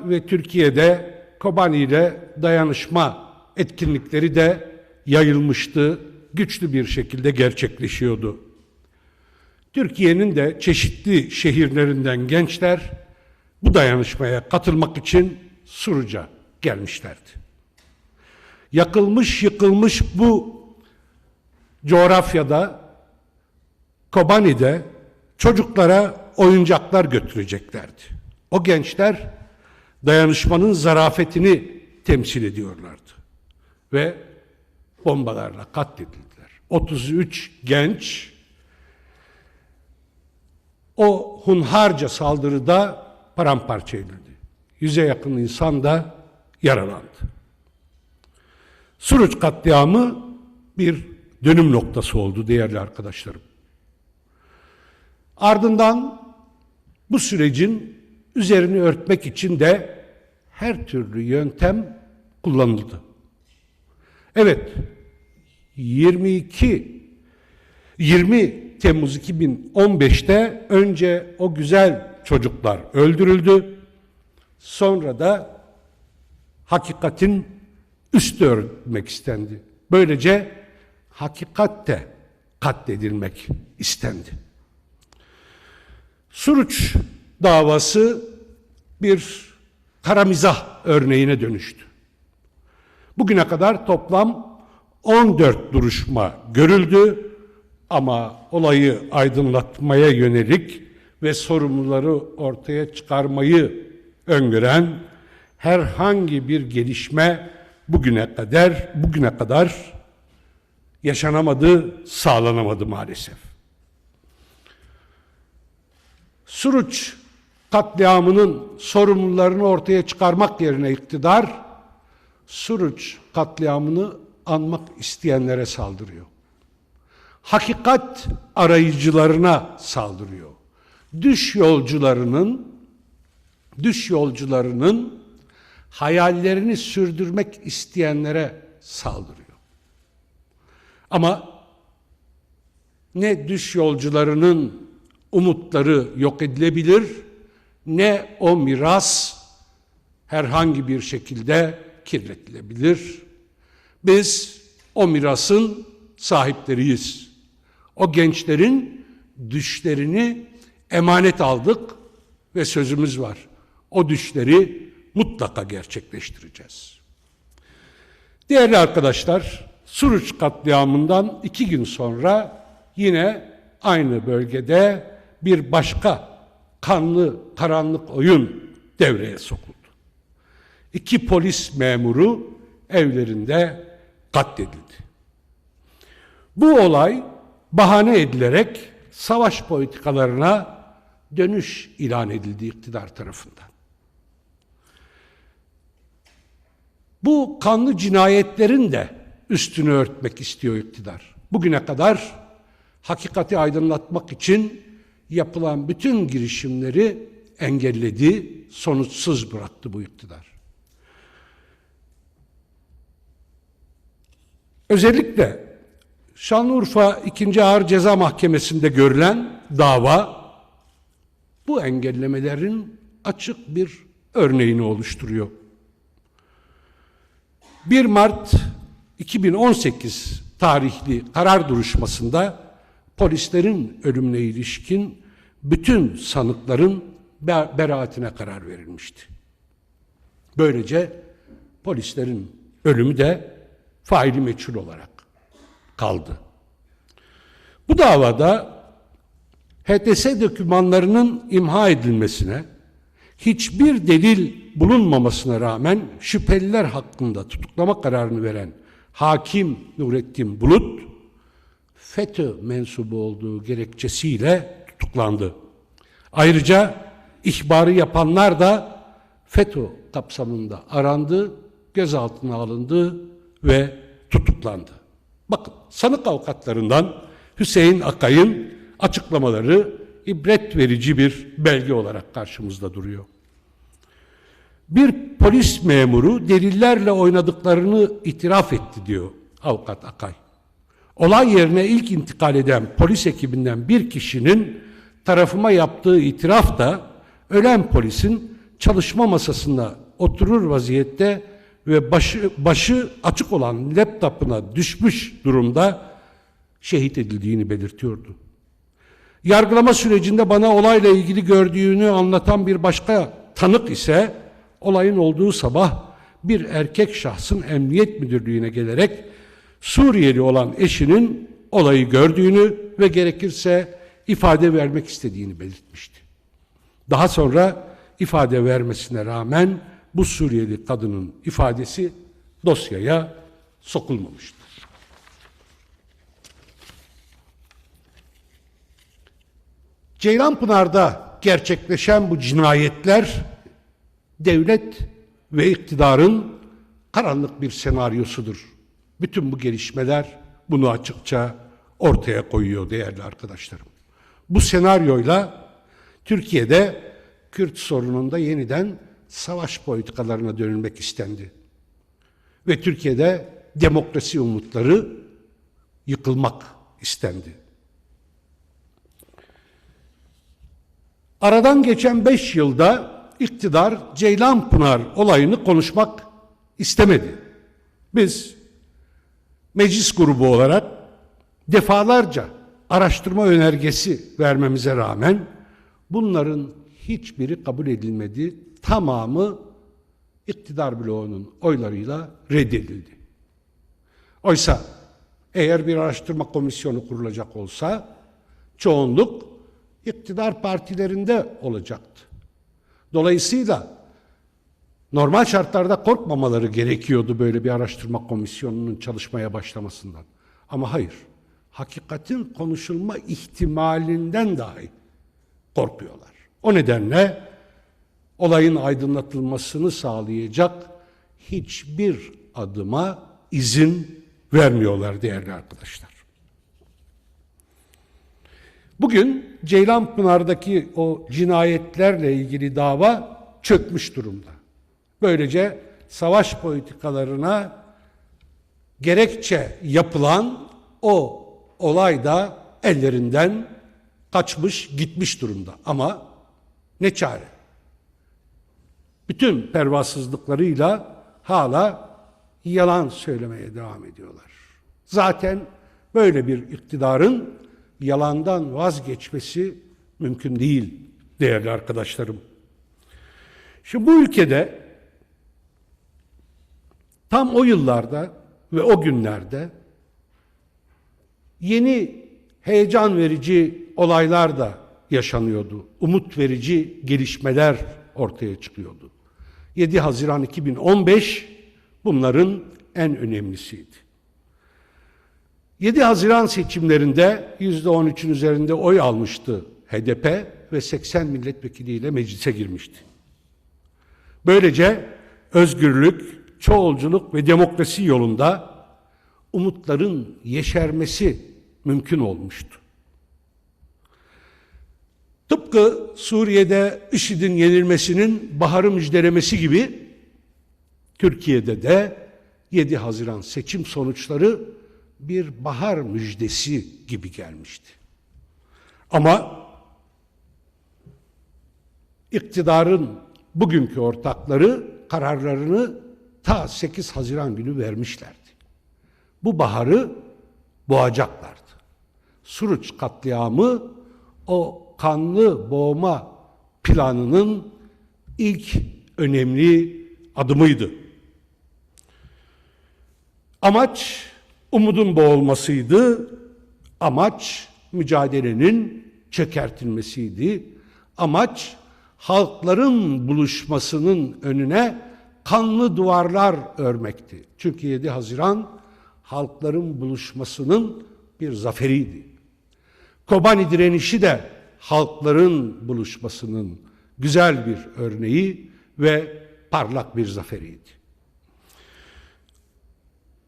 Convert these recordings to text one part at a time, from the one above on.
ve Türkiye'de Kobani ile dayanışma etkinlikleri de yayılmıştı, güçlü bir şekilde gerçekleşiyordu. Türkiye'nin de çeşitli şehirlerinden gençler bu dayanışmaya katılmak için Suruç'a gelmişlerdi. Yakılmış, yıkılmış bu coğrafyada, Kobani'de çocuklara oyuncaklar götüreceklerdi. O gençler dayanışmanın zarafetini temsil ediyorlardı. Ve bombalarla katledildiler. 33 genç o hunharca saldırıda paramparça edildi. 100'e yakın insan da yaralandı. Suruç katliamı bir dönüm noktası oldu değerli arkadaşlarım. Ardından bu sürecin üzerini örtmek için de her türlü yöntem kullanıldı. Evet, 20 Temmuz 2015'te önce o güzel çocuklar öldürüldü. Sonra da hakikatin üstü örtmek istendi. Böylece hakikat de katledilmek istendi. Suruç davası bir kara mizah örneğine dönüştü. Bugüne kadar toplam 14 duruşma görüldü ama olayı aydınlatmaya yönelik ve sorumluları ortaya çıkarmayı öngören herhangi bir gelişme bugüne kadar yaşanamadı, sağlanamadı maalesef. Suruç katliamının sorumlularını ortaya çıkarmak yerine iktidar, Suruç katliamını anmak isteyenlere saldırıyor. Hakikat arayıcılarına saldırıyor. Düş yolcularının hayallerini sürdürmek isteyenlere saldırıyor. Ama ne düş yolcularının umutları yok edilebilir, ne o miras herhangi bir şekilde kirletilebilir. Biz o mirasın sahipleriyiz. O gençlerin düşlerini emanet aldık ve sözümüz var. O düşleri mutlaka gerçekleştireceğiz. Değerli arkadaşlar, Suruç katliamından 2 gün sonra yine aynı bölgede bir başka kanlı, karanlık oyun devreye sokuldu. 2 polis memuru evlerinde katledildi. Bu olay bahane edilerek savaş politikalarına dönüş ilan edildi iktidar tarafından. Bu kanlı cinayetlerin de üstünü örtmek istiyor iktidar. Bugüne kadar hakikati aydınlatmak için yapılan bütün girişimleri engelledi, sonuçsuz bıraktı bu iktidar. Özellikle Şanlıurfa 2. Ağır Ceza Mahkemesi'nde görülen dava bu engellemelerin açık bir örneğini oluşturuyor. 1 Mart 2018 tarihli karar duruşmasında polislerin ölümüne ilişkin bütün sanıkların beraatine karar verilmişti. Böylece polislerin ölümü de faili meçhul olarak kaldı. Bu davada HTS dokümanlarının imha edilmesine, hiçbir delil bulunmamasına rağmen şüpheliler hakkında tutuklama kararını veren hakim Nurettin Bulut, FETÖ mensubu olduğu gerekçesiyle tutuklandı. Ayrıca ihbarı yapanlar da FETÖ kapsamında arandı, gözaltına alındı ve tutuklandı. Bakın, sanık avukatlarından Hüseyin Akay'ın açıklamaları ibret verici bir belge olarak karşımızda duruyor. Bir polis memuru delillerle oynadıklarını itiraf etti diyor avukat Akay. Olay yerine ilk intikal eden polis ekibinden bir kişinin tarafıma yaptığı itiraf da ölen polisin çalışma masasında oturur vaziyette ve başı açık olan laptopuna düşmüş durumda şehit edildiğini belirtiyordu. Yargılama sürecinde bana olayla ilgili gördüğünü anlatan bir başka tanık ise olayın olduğu sabah bir erkek şahsın emniyet müdürlüğüne gelerek Suriyeli olan eşinin olayı gördüğünü ve gerekirse ifade vermek istediğini belirtmişti. Daha sonra ifade vermesine rağmen bu Suriyeli kadının ifadesi dosyaya sokulmamıştır. Ceylanpınar'da gerçekleşen bu cinayetler devlet ve iktidarın karanlık bir senaryosudur. Bütün bu gelişmeler bunu açıkça ortaya koyuyor değerli arkadaşlarım. Bu senaryoyla Türkiye'de Kürt sorununda yeniden savaş politikalarına dönülmek istendi. Ve Türkiye'de demokrasi umutları yıkılmak istendi. Aradan geçen 5 yılda iktidar Ceylanpınar olayını konuşmak istemedi. Biz meclis grubu olarak defalarca araştırma önergesi vermemize rağmen bunların hiçbiri kabul edilmedi. Tamamı iktidar bloğunun oylarıyla reddedildi. Oysa eğer bir araştırma komisyonu kurulacak olsa çoğunluk iktidar partilerinde olacaktı. Dolayısıyla normal şartlarda korkmamaları gerekiyordu böyle bir araştırma komisyonunun çalışmaya başlamasından. Ama hayır, hakikatin konuşulma ihtimalinden dahi korkuyorlar. O nedenle olayın aydınlatılmasını sağlayacak hiçbir adıma izin vermiyorlar değerli arkadaşlar. Bugün Ceylanpınar'daki o cinayetlerle ilgili dava çökmüş durumda. Böylece savaş politikalarına gerekçe yapılan o olay da ellerinden kaçmış, gitmiş durumda. Ama ne çare? Bütün pervasızlıklarıyla hala yalan söylemeye devam ediyorlar. Zaten böyle bir iktidarın yalandan vazgeçmesi mümkün değil değerli arkadaşlarım. Şimdi bu ülkede tam o yıllarda ve o günlerde yeni heyecan verici olaylar da yaşanıyordu. Umut verici gelişmeler ortaya çıkıyordu. 7 Haziran 2015 bunların en önemlisiydi. 7 Haziran seçimlerinde %13'ün üzerinde oy almıştı HDP ve 80 milletvekiliyle meclise girmişti. Böylece özgürlük, çoğulculuk ve demokrasi yolunda umutların yeşermesi mümkün olmuştu. Tıpkı Suriye'de IŞİD'in yenilmesinin baharı müjdelemesi gibi Türkiye'de de 7 Haziran seçim sonuçları bir bahar müjdesi gibi gelmişti. Ama iktidarın bugünkü ortakları kararlarını ta 8 Haziran günü vermişlerdi. Bu baharı boğacaklardı. Suruç katliamı o kanlı boğma planının ilk önemli adımıydı. Amaç umudun boğulmasıydı. Amaç mücadelenin çökertilmesiydi. Amaç halkların buluşmasının önüne kanlı duvarlar örmekti. Çünkü 7 Haziran halkların buluşmasının bir zaferiydi. Kobani direnişi de halkların buluşmasının güzel bir örneği ve parlak bir zaferiydi.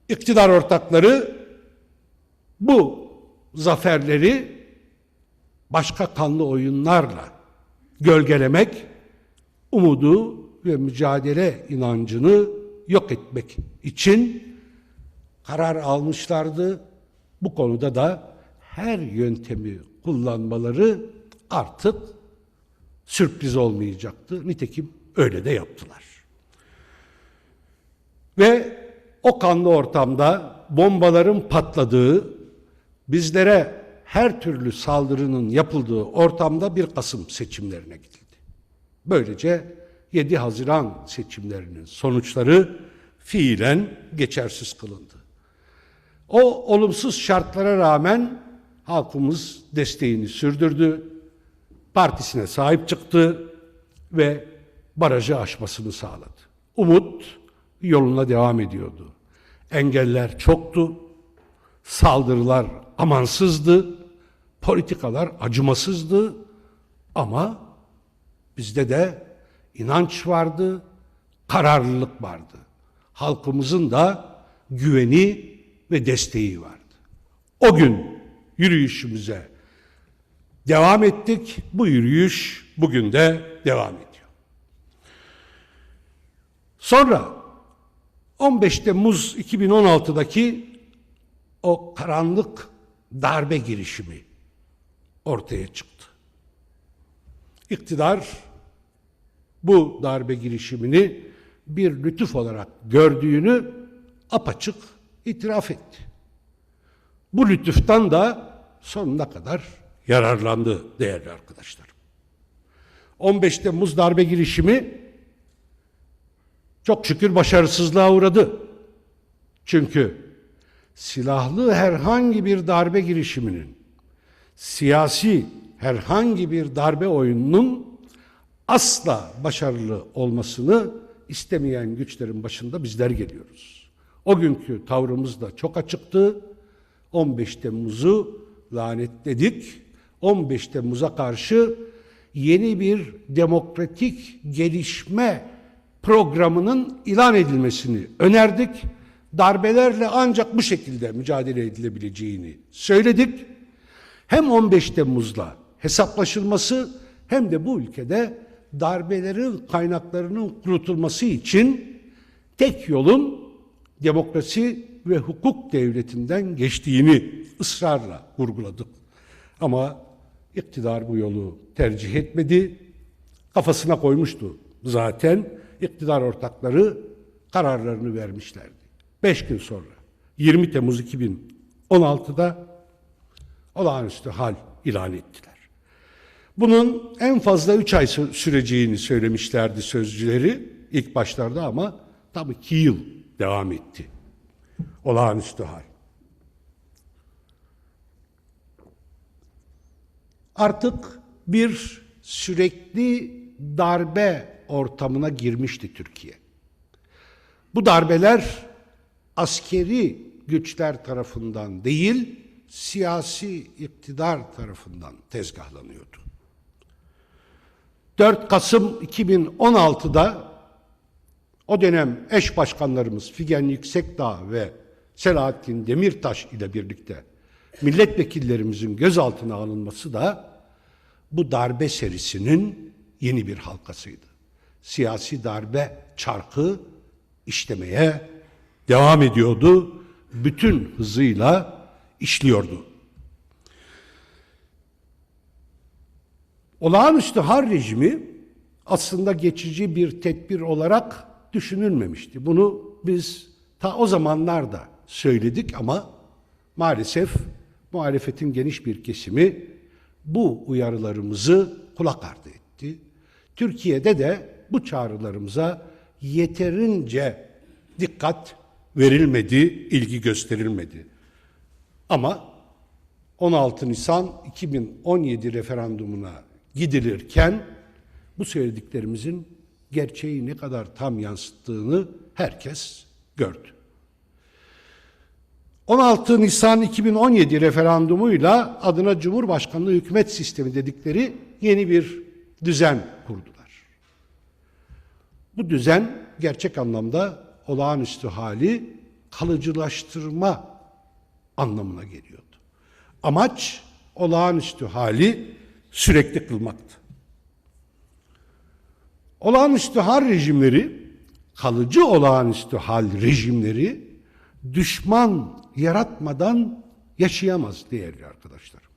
İktidar ortakları bu zaferleri başka kanlı oyunlarla gölgelemek, umudu ve mücadele inancını yok etmek için karar almışlardı. Bu konuda da her yöntemi kullanmaları artık sürpriz olmayacaktı. Nitekim öyle de yaptılar. Ve o kanlı ortamda bombaların patladığı, bizlere her türlü saldırının yapıldığı ortamda 1 Kasım seçimlerine gidildi. Böylece 7 Haziran seçimlerinin sonuçları fiilen geçersiz kılındı. O olumsuz şartlara rağmen halkımız desteğini sürdürdü, partisine sahip çıktı ve barajı aşmasını sağladı. Umut yoluna devam ediyordu. Engeller çoktu, saldırılar amansızdı, politikalar acımasızdı ama bizde de inanç vardı, kararlılık vardı. Halkımızın da güveni ve desteği vardı. O gün yürüyüşümüze devam ettik. Bu yürüyüş bugün de devam ediyor. Sonra 15 Temmuz 2016'daki o karanlık darbe girişimi ortaya çıktı. İktidar bu darbe girişimini bir lütuf olarak gördüğünü apaçık itiraf etti. Bu lütuftan da sonuna kadar yararlandı değerli arkadaşlarım. 15 Temmuz darbe girişimi çok şükür başarısızlığa uğradı. Çünkü silahlı herhangi bir darbe girişiminin, siyasi herhangi bir darbe oyununun asla başarılı olmasını istemeyen güçlerin başında bizler geliyoruz. O günkü tavrımız da çok açıktı. 15 Temmuz'u lanetledik. 15 Temmuz'a karşı yeni bir demokratik gelişme programının ilan edilmesini önerdik. Darbelerle ancak bu şekilde mücadele edilebileceğini söyledik. Hem 15 Temmuz'la hesaplaşılması hem de bu ülkede darbelerin kaynaklarının kurutulması için tek yolun demokrasi ve hukuk devletinden geçtiğini ısrarla vurguladık. Ama iktidar bu yolu tercih etmedi. Kafasına koymuştu zaten. İktidar ortakları kararlarını vermişlerdi. 5 gün sonra 20 Temmuz 2016'da olağanüstü hal ilan ettiler. Bunun en fazla 3 ay süreceğini söylemişlerdi sözcüleri ilk başlarda ama tabii 2 yıl devam etti. Olağanüstü hal. Artık bir sürekli darbe ortamına girmişti Türkiye. Bu darbeler askeri güçler tarafından değil, siyasi iktidar tarafından tezgahlanıyordu. 4 Kasım 2016'da o dönem eş başkanlarımız Figen Yüksekdağ ve Selahattin Demirtaş ile birlikte milletvekillerimizin gözaltına alınması da bu darbe serisinin yeni bir halkasıydı. Siyasi darbe çarkı işlemeye devam ediyordu, bütün hızıyla işliyordu. Olağanüstü hal rejimi aslında geçici bir tedbir olarak düşünülmemişti. Bunu biz ta o zamanlarda söyledik ama maalesef muhalefetin geniş bir kesimi bu uyarılarımızı kulak ardı etti. Türkiye'de de bu çağrılarımıza yeterince dikkat verilmedi, ilgi gösterilmedi. Ama 16 Nisan 2017 referandumuna gidilirken bu söylediklerimizin gerçeği ne kadar tam yansıttığını herkes gördü. 16 Nisan 2017 referandumuyla adına Cumhurbaşkanlığı hükümet sistemi dedikleri yeni bir düzen kurdular. Bu düzen gerçek anlamda olağanüstü hali kalıcılaştırma anlamına geliyordu. Amaç olağanüstü hali sürekli kılmaktı. Olağanüstü hal rejimleri, kalıcı olağanüstü hal rejimleri düşman yaratmadan yaşayamaz değerli arkadaşlarım.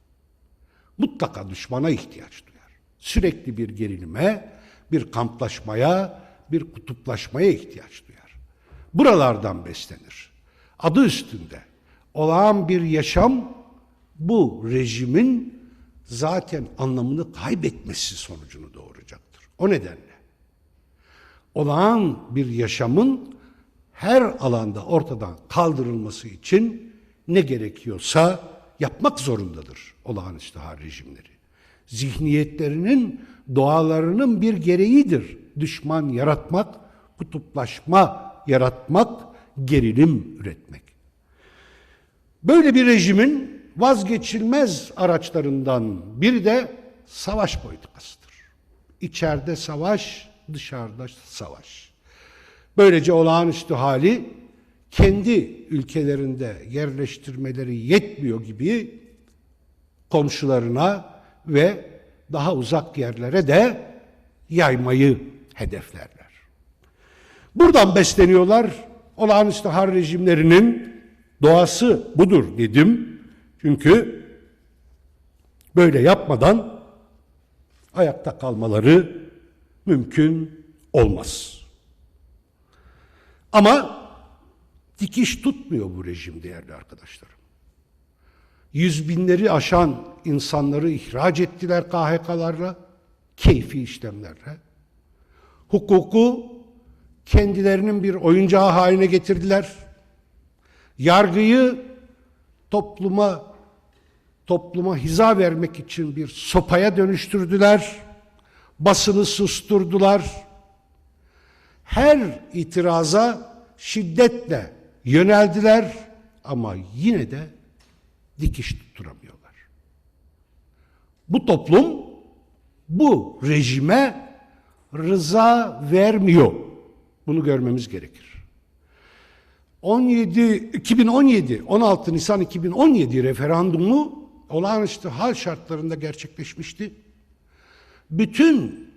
Mutlaka düşmana ihtiyaç duyar. Sürekli bir gerilime, bir kamplaşmaya, bir kutuplaşmaya ihtiyaç duyar. Buralardan beslenir. Adı üstünde. Olağan bir yaşam bu rejimin zaten anlamını kaybetmesi sonucunu doğuracaktır. O nedenle olağan bir yaşamın her alanda ortadan kaldırılması için ne gerekiyorsa yapmak zorundadır olağanüstü hal rejimleri. Zihniyetlerinin, doğalarının bir gereğidir. Düşman yaratmak, kutuplaşma yaratmak, gerilim üretmek. Böyle bir rejimin vazgeçilmez araçlarından biri de savaş politikasıdır. İçeride savaş, dışarıda savaş. Böylece olağanüstü hali kendi ülkelerinde yerleştirmeleri yetmiyor gibi komşularına ve daha uzak yerlere de yaymayı hedeflerler. Buradan besleniyorlar. Olağanüstü hal rejimlerinin doğası budur dedim. Çünkü böyle yapmadan ayakta kalmaları mümkün olmaz. Ama dikiş tutmuyor bu rejim değerli arkadaşlarım. Yüz binleri aşan insanları ihraç ettiler KHK'larla, keyfi işlemlerle. Hukuku kendilerinin bir oyuncağı haline getirdiler. Yargıyı topluma hiza vermek için bir sopaya dönüştürdüler. Basını susturdular. Her itiraza şiddetle yöneldiler ama yine de dikiş tutturamıyorlar. Bu toplum bu rejime rıza vermiyor. Bunu görmemiz gerekir. 16 Nisan 2017 referandumu olağanüstü hal şartlarında gerçekleşmişti. Bütün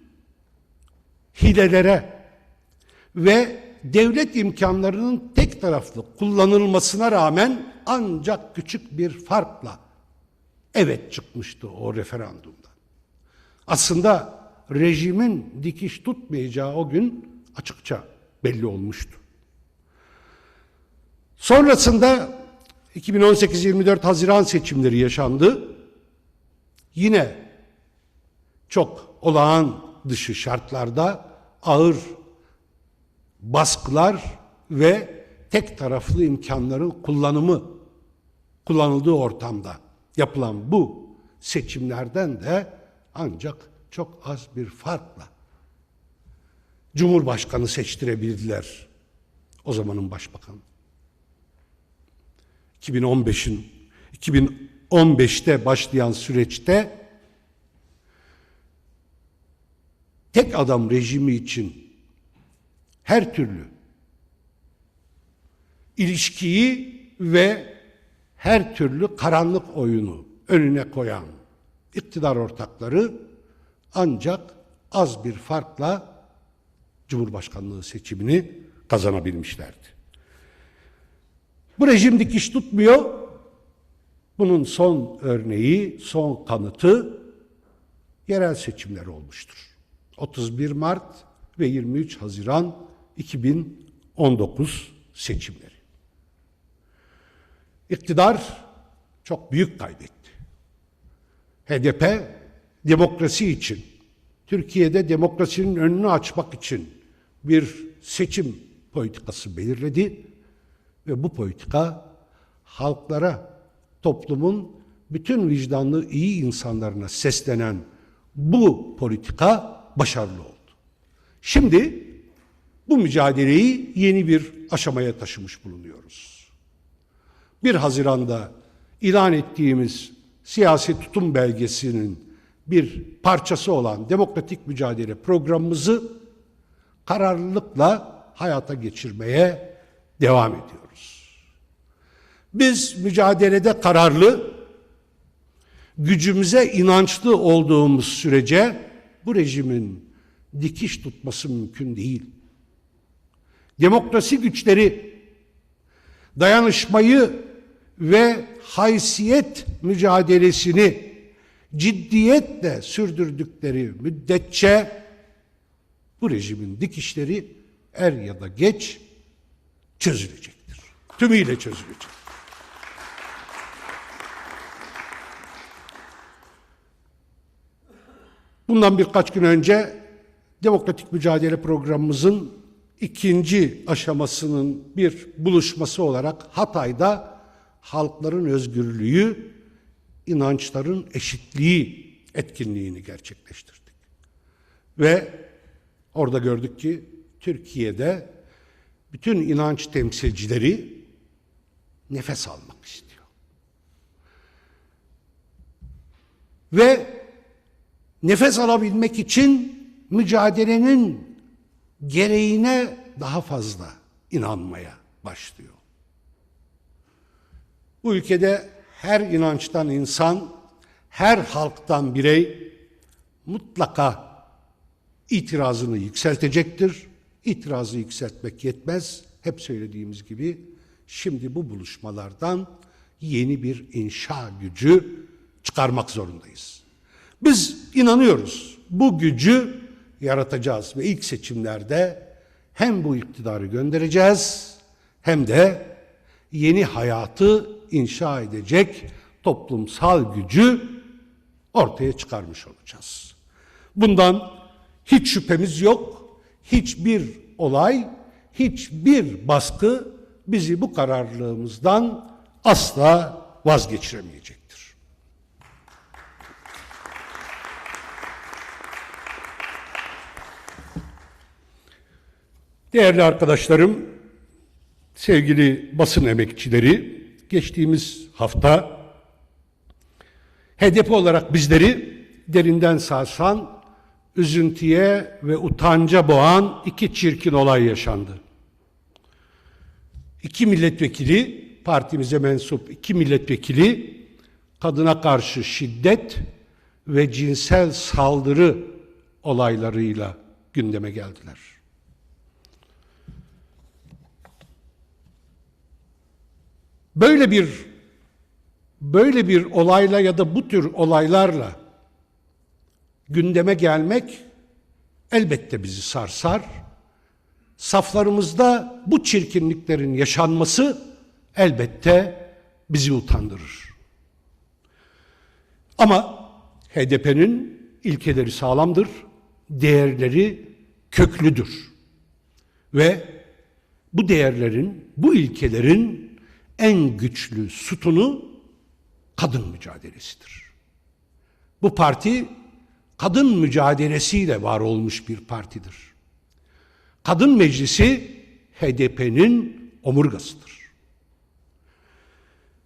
hilelere ve devlet imkanlarının tek taraflı kullanılmasına rağmen ancak küçük bir farkla evet çıkmıştı o referandumdan. Aslında rejimin dikiş tutmayacağı o gün açıkça belli olmuştu. Sonrasında 2018-24 Haziran seçimleri yaşandı. Yine çok olağan dışı şartlarda ağır baskılar ve tek taraflı imkanların kullanıldığı ortamda yapılan bu seçimlerden de ancak çok az bir farkla Cumhurbaşkanı seçtirebildiler o zamanın başbakanı. 2015'te başlayan süreçte tek adam rejimi için her türlü ilişkiyi ve her türlü karanlık oyunu önüne koyan iktidar ortakları ancak az bir farkla Cumhurbaşkanlığı seçimini kazanabilmişlerdi. Bu rejim dikiş tutmuyor. Bunun son örneği, son kanıtı yerel seçimler olmuştur. 31 Mart ve 23 Haziran 2019 seçimleri. İktidar çok büyük kaybetti. HDP demokrasi için, Türkiye'de demokrasinin önünü açmak için bir seçim politikası belirledi ve bu politika halklara, toplumun bütün vicdanlı iyi insanlarına seslenen bu politika başarılı oldu. Şimdi bu mücadeleyi yeni bir aşamaya taşımış bulunuyoruz. 1 Haziran'da ilan ettiğimiz siyasi tutum belgesinin bir parçası olan demokratik mücadele programımızı kararlılıkla hayata geçirmeye devam ediyoruz. Biz mücadelede kararlı, gücümüze inançlı olduğumuz sürece bu rejimin dikiş tutması mümkün değil. Demokrasi güçleri dayanışmayı ve haysiyet mücadelesini ciddiyetle sürdürdükleri müddetçe bu rejimin dikişleri er ya da geç çözülecektir. Tümüyle çözülecek. Bundan birkaç gün önce Demokratik Mücadele Programımızın ikinci aşamasının bir buluşması olarak Hatay'da halkların özgürlüğü, inançların eşitliği etkinliğini gerçekleştirdik. Ve orada gördük ki Türkiye'de bütün inanç temsilcileri nefes almak istiyor. Ve nefes alabilmek için mücadelenin gereğine daha fazla inanmaya başlıyor. Bu ülkede her inançtan insan, her halktan birey mutlaka itirazını yükseltecektir. İtirazı yükseltmek yetmez. Hep söylediğimiz gibi şimdi bu buluşmalardan yeni bir inşa gücü çıkarmak zorundayız. Biz inanıyoruz. Bu gücü yaratacağız ve ilk seçimlerde hem bu iktidarı göndereceğiz hem de yeni hayatı inşa edecek toplumsal gücü ortaya çıkarmış olacağız. Bundan hiç şüphemiz yok. Hiçbir olay, hiçbir baskı bizi bu kararlılığımızdan asla vazgeçiremeyecektir. Değerli arkadaşlarım, sevgili basın emekçileri, geçtiğimiz hafta HDP olarak bizleri derinden sarsan, üzüntüye ve utanca boğan iki çirkin olay yaşandı. İki milletvekili, partimize mensup iki milletvekili kadına karşı şiddet ve cinsel saldırı olaylarıyla gündeme geldiler. Böyle bir olayla ya da bu tür olaylarla gündeme gelmek elbette bizi sarsar. Saflarımızda bu çirkinliklerin yaşanması elbette bizi utandırır. Ama HDP'nin ilkeleri sağlamdır, değerleri köklüdür. Ve bu değerlerin, bu ilkelerin en güçlü sütunu kadın mücadelesidir. Bu parti kadın mücadelesiyle var olmuş bir partidir. Kadın Meclisi HDP'nin omurgasıdır.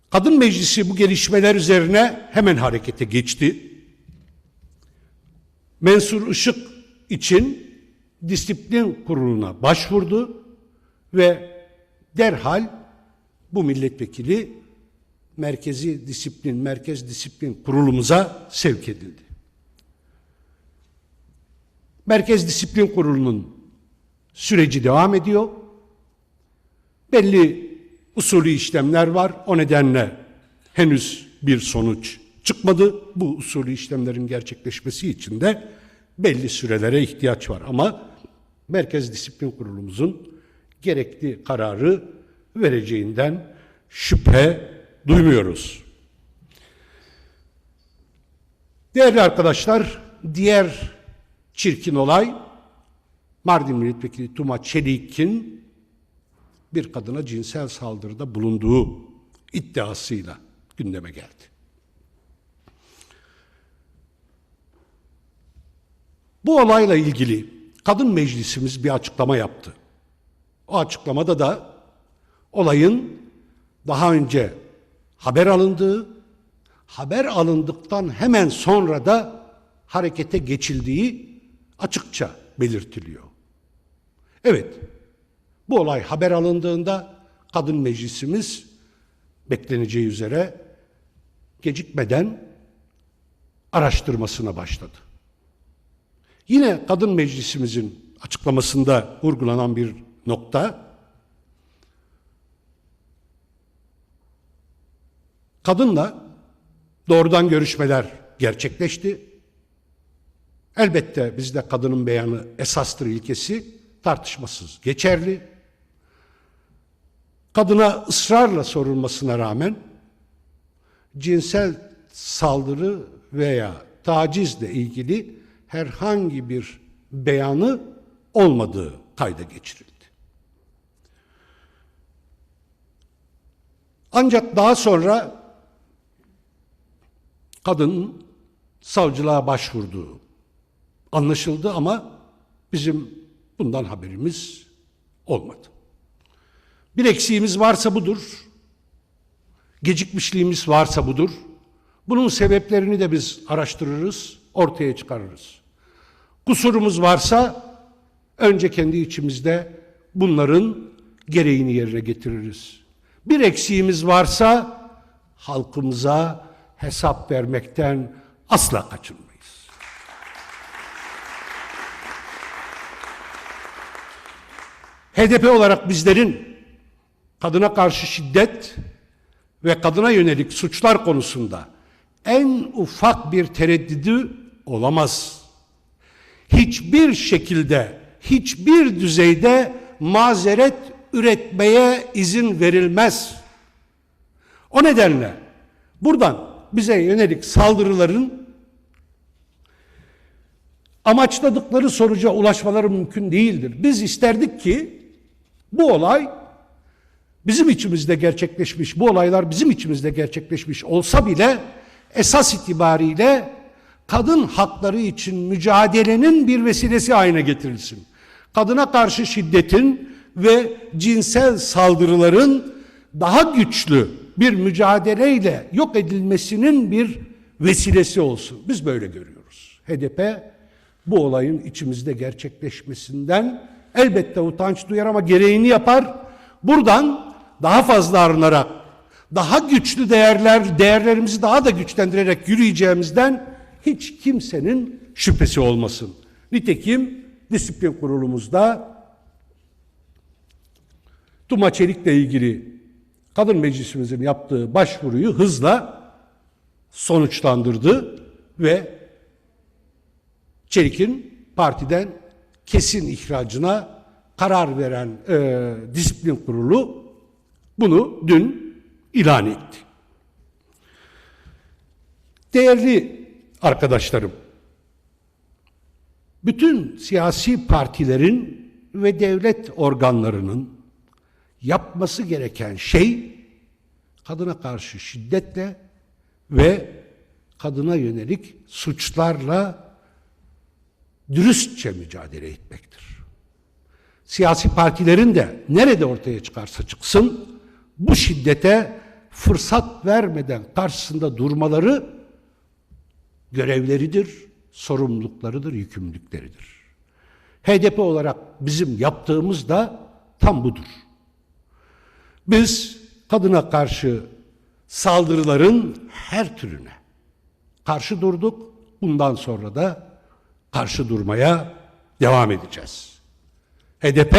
Kadın Meclisi bu gelişmeler üzerine hemen harekete geçti. Mensur Işık için disiplin kuruluna başvurdu ve derhal bu milletvekili Merkez Disiplin Kurulumuza sevk edildi. Merkez Disiplin Kurulu'nun süreci devam ediyor. Belli usulü işlemler var. O nedenle henüz bir sonuç çıkmadı. Bu usulü işlemlerin gerçekleşmesi için de belli sürelere ihtiyaç var. Ama Merkez Disiplin Kurulumuzun gerekli kararı vereceğinden şüphe duymuyoruz. Değerli arkadaşlar, diğer çirkin olay Mardin Milletvekili Tuma Çelik'in bir kadına cinsel saldırıda bulunduğu iddiasıyla gündeme geldi. Bu olayla ilgili Kadın Meclisimiz bir açıklama yaptı. O açıklamada da olayın daha önce haber alındıktan hemen sonra da harekete geçildiği açıkça belirtiliyor. Evet, bu olay haber alındığında Kadın Meclisimiz bekleneceği üzere gecikmeden araştırmasına başladı. Yine Kadın Meclisimizin açıklamasında vurgulanan bir nokta, kadınla doğrudan görüşmeler gerçekleşti. Elbette bizde kadının beyanı esastır ilkesi tartışmasız geçerli. Kadına ısrarla sorulmasına rağmen cinsel saldırı veya tacizle ilgili herhangi bir beyanı olmadığı kayda geçirildi. Ancak daha sonra kadının savcılığa başvurduğu anlaşıldı ama bizim bundan haberimiz olmadı. Bir eksiğimiz varsa budur. Gecikmişliğimiz varsa budur. Bunun sebeplerini de biz araştırırız, ortaya çıkarırız. Kusurumuz varsa önce kendi içimizde bunların gereğini yerine getiririz. Bir eksiğimiz varsa halkımıza hesap vermekten asla kaçınmayız. HDP olarak bizlerin kadına karşı şiddet ve kadına yönelik suçlar konusunda en ufak bir tereddüdü olamaz. Hiçbir şekilde, hiçbir düzeyde mazeret üretmeye izin verilmez. O nedenle buradan bize yönelik saldırıların amaçladıkları sonuca ulaşmaları mümkün değildir. Biz isterdik ki bu olay bizim içimizde gerçekleşmiş, bu olaylar bizim içimizde gerçekleşmiş olsa bile esas itibariyle kadın hakları için mücadelenin bir vesilesi haline getirilsin. Kadına karşı şiddetin ve cinsel saldırıların daha güçlü bir mücadeleyle yok edilmesinin bir vesilesi olsun. Biz böyle görüyoruz. HDP bu olayın içimizde gerçekleşmesinden elbette utanç duyar ama gereğini yapar. Buradan daha fazla arınarak, daha güçlü değerlerimizi daha da güçlendirerek yürüyeceğimizden hiç kimsenin şüphesi olmasın. Nitekim disiplin kurulumuzda Tuma Çelik'le ilgili kadın meclisimizin yaptığı başvuruyu hızla sonuçlandırdı ve Çelik'in partiden kesin ihracına karar veren disiplin kurulu bunu dün ilan etti. Değerli arkadaşlarım, bütün siyasi partilerin ve devlet organlarının yapması gereken şey kadına karşı şiddetle ve kadına yönelik suçlarla dürüstçe mücadele etmektir. Siyasi partilerin de nerede ortaya çıkarsa çıksın bu şiddete fırsat vermeden karşısında durmaları görevleridir, sorumluluklarıdır, yükümlülükleridir. HDP olarak bizim yaptığımız da tam budur. Biz kadına karşı saldırıların her türüne karşı durduk. Bundan sonra da karşı durmaya devam edeceğiz. HDP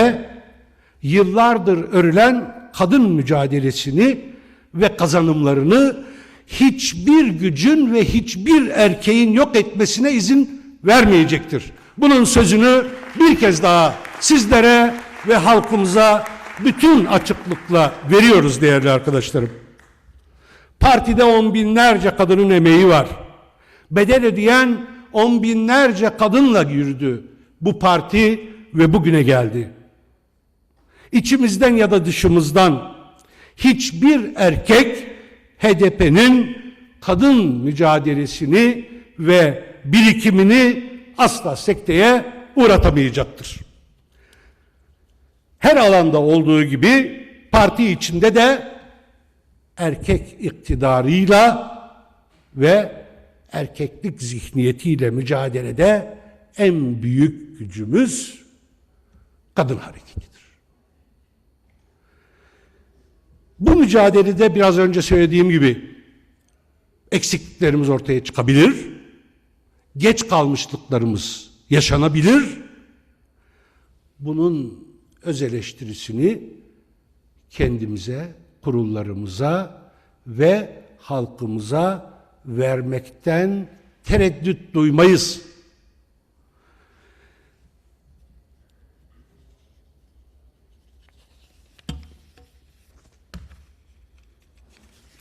yıllardır örülen kadın mücadelesini ve kazanımlarını hiçbir gücün ve hiçbir erkeğin yok etmesine izin vermeyecektir. Bunun sözünü bir kez daha sizlere ve halkımıza bütün açıklıkla veriyoruz değerli arkadaşlarım. Partide on binlerce kadının emeği var. Bedel ödeyen on binlerce kadınla yürüdü bu parti ve bugüne geldi. İçimizden ya da dışımızdan hiçbir erkek HDP'nin kadın mücadelesini ve birikimini asla sekteye uğratamayacaktır. Her alanda olduğu gibi parti içinde de erkek iktidarıyla ve erkeklik zihniyetiyle mücadelede en büyük gücümüz kadın hareketidir. Bu mücadelede biraz önce söylediğim gibi eksikliklerimiz ortaya çıkabilir, geç kalmışlıklarımız yaşanabilir. Bunun öz eleştirisini kendimize, kurullarımıza ve halkımıza vermekten tereddüt duymayız.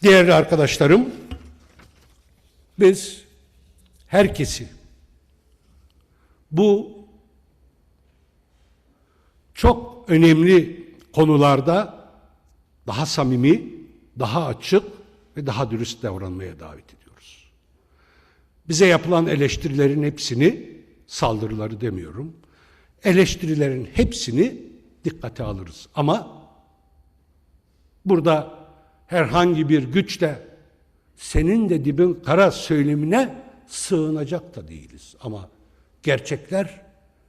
Değerli arkadaşlarım, biz herkesi bu çok önemli konularda daha samimi, daha açık ve daha dürüst davranmaya davet ediyoruz. Bize yapılan eleştirilerin hepsini, saldırıları demiyorum, eleştirilerin hepsini dikkate alırız. Ama burada herhangi bir güçle senin de dibin kara söylemine sığınacak da değiliz. Ama gerçekler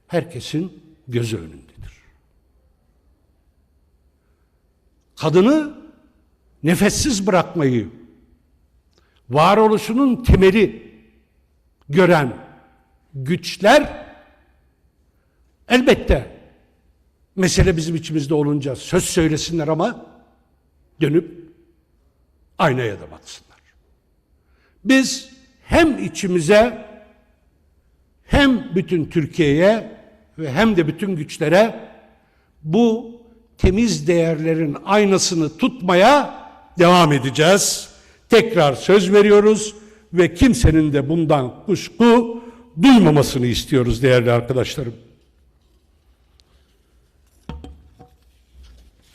herkesin gözü önündedir. Kadını nefessiz bırakmayı, varoluşunun temeli gören güçler elbette mesele bizim içimizde olunca söz söylesinler ama dönüp aynaya da baksınlar. Biz hem içimize hem bütün Türkiye'ye ve hem de bütün güçlere bu temiz değerlerin aynasını tutmaya devam edeceğiz. Tekrar söz veriyoruz ve kimsenin de bundan kuşku duymamasını istiyoruz değerli arkadaşlarım.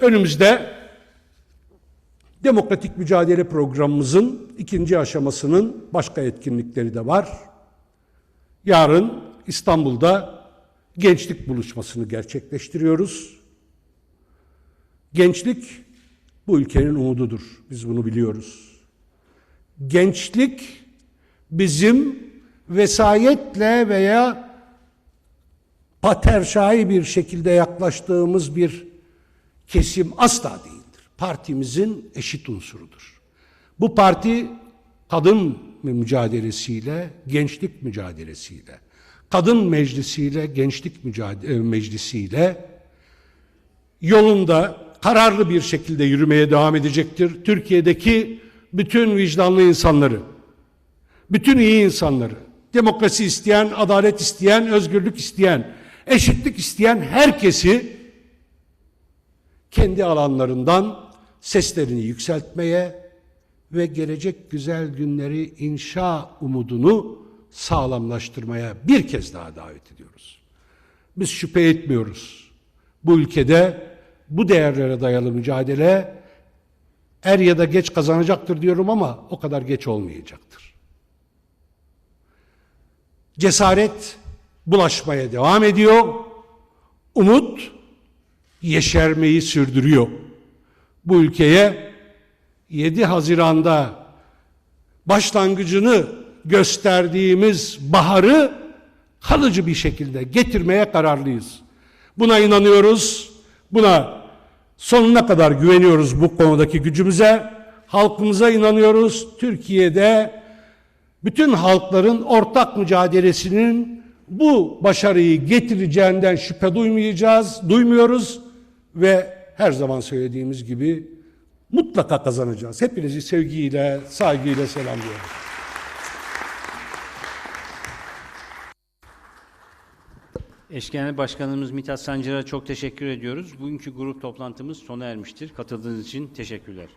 Önümüzde demokratik mücadele programımızın ikinci aşamasının başka etkinlikleri de var. Yarın İstanbul'da gençlik buluşmasını gerçekleştiriyoruz. Gençlik bu ülkenin umududur. Biz bunu biliyoruz. Gençlik bizim vesayetle veya paterşai bir şekilde yaklaştığımız bir kesim asla değildir. Partimizin eşit unsurudur. Bu parti kadın mücadelesiyle, gençlik mücadelesiyle, kadın meclisiyle, gençlik meclisiyle yolunda kararlı bir şekilde yürümeye devam edecektir. Türkiye'deki bütün vicdanlı insanları, bütün iyi insanları, demokrasi isteyen, adalet isteyen, özgürlük isteyen, eşitlik isteyen herkesi kendi alanlarından seslerini yükseltmeye ve gelecek güzel günleri inşa umudunu sağlamlaştırmaya bir kez daha davet ediyoruz. Biz şüphe etmiyoruz. Bu ülkede bu değerlere dayalı mücadele er ya da geç kazanacaktır diyorum ama o kadar geç olmayacaktır. Cesaret bulaşmaya devam ediyor. Umut yeşermeyi sürdürüyor. Bu ülkeye 7 Haziran'da başlangıcını gösterdiğimiz baharı kalıcı bir şekilde getirmeye kararlıyız. Buna inanıyoruz. Buna sonuna kadar güveniyoruz bu konudaki gücümüze. Halkımıza inanıyoruz. Türkiye'de bütün halkların ortak mücadelesinin bu başarıyı getireceğinden şüphe duymuyoruz ve her zaman söylediğimiz gibi mutlaka kazanacağız. Hepinizi sevgiyle, saygıyla selamlıyorum. Eş Genel Başkanımız Mithat Sancar'a çok teşekkür ediyoruz. Bugünkü grup toplantımız sona ermiştir. Katıldığınız için teşekkürler.